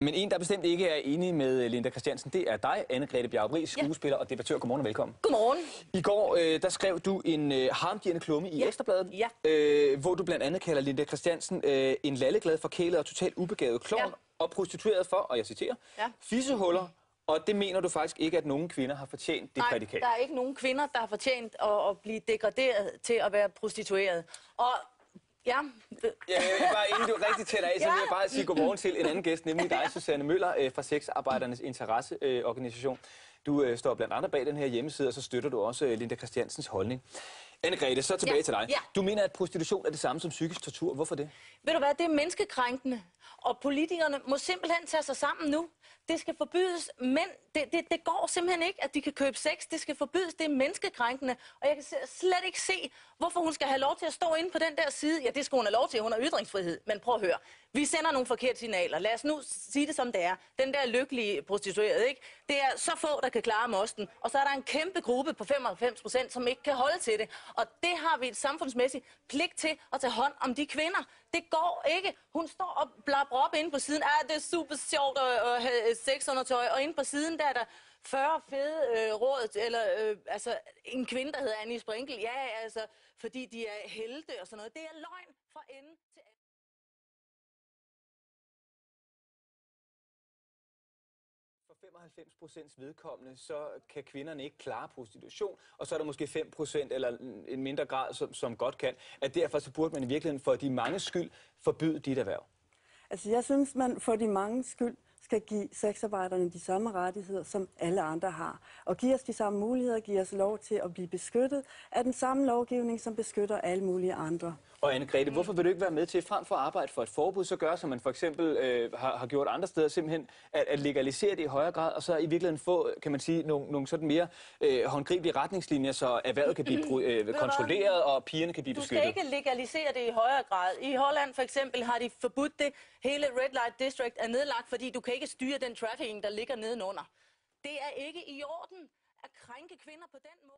Men en, der bestemt ikke er enig med Linda Christiansen, det er dig, Anne-Grethe Bjarup, skuespiller og debattør. Godmorgen og velkommen. Godmorgen. I går der skrev du en harmdirrende klumme i Ekstrabladet, hvor du blandt andet kalder Linda Christiansen en lalleglad, forkælet og totalt ubegavet klovn og prostitueret for, og jeg citerer, fissehuller. Og det mener du faktisk ikke, at nogen kvinder har fortjent det prædikat? Nej, der er ikke nogen kvinder, der har fortjent at blive degraderet til at være prostitueret. Og bare inden du rigtig tæller af, så vil jeg bare sige godmorgen til en anden gæst, nemlig dig, Susanne Møller fra Sexarbejdernes Interesseorganisation. Du står blandt andre bag den her hjemmeside, og så støtter du også Linda Christiansens holdning. Anne-Grethe, så tilbage til dig. Du mener, at prostitution er det samme som psykisk tortur. Hvorfor det? Ved du hvad, det er menneskekrænkende, og politikerne må simpelthen tage sig sammen nu. Det skal forbydes, men det går simpelthen ikke, at de kan købe sex. Det skal forbydes, det er menneskekrænkende, og jeg kan slet ikke se, hvorfor hun skal have lov til at stå inde på den der side. Ja, det skal hun have lov til, hun har ytringsfrihed, men prøv at høre. Vi sender nogle forkerte signaler. Lad os nu sige det som det er. Den der lykkelige prostituerede, ikke? Det er så få, der kan klare mosten, og så er der en kæmpe gruppe på 95%, som ikke kan holde til det. Og det har vi et samfundsmæssigt pligt til at tage hånd om de kvinder. Det går ikke. Hun står og blabber op inde på siden. Det er super sjovt at have sexundertøj, og inde på siden der er der 40 fede råd, eller altså en kvinde, der hedder Annie Sprinkel. Ja, altså, fordi de er helte og sådan noget. Det er løgn fra ende til ende. For 95% vedkommende, så kan kvinderne ikke klare prostitution, og så er der måske 5% eller en mindre grad, som godt kan. At derfor så burde man i virkeligheden for de mange skyld forbyde dit erhverv. Altså jeg synes, man for de mange skyld skal give sexarbejderne de samme rettigheder, som alle andre har. Og give os de samme muligheder, give os lov til at blive beskyttet af den samme lovgivning, som beskytter alle mulige andre. Og Anne-Grethe, hvorfor vil du ikke være med til, frem for at arbejde for et forbud, så gør, som man for eksempel har gjort andre steder, simpelthen at legalisere det i højere grad, og så i virkeligheden få, kan man sige, nogle sådan mere håndgribelige retningslinjer, så erhvervet kan blive kontrolleret, og pigerne kan blive beskyttet? Du skal ikke legalisere det i højere grad. I Holland for eksempel har de forbudt det. Hele Red Light District er nedlagt, fordi du kan ikke styre den trafficking, der ligger nedenunder. Det er ikke i orden at krænke kvinder på den måde.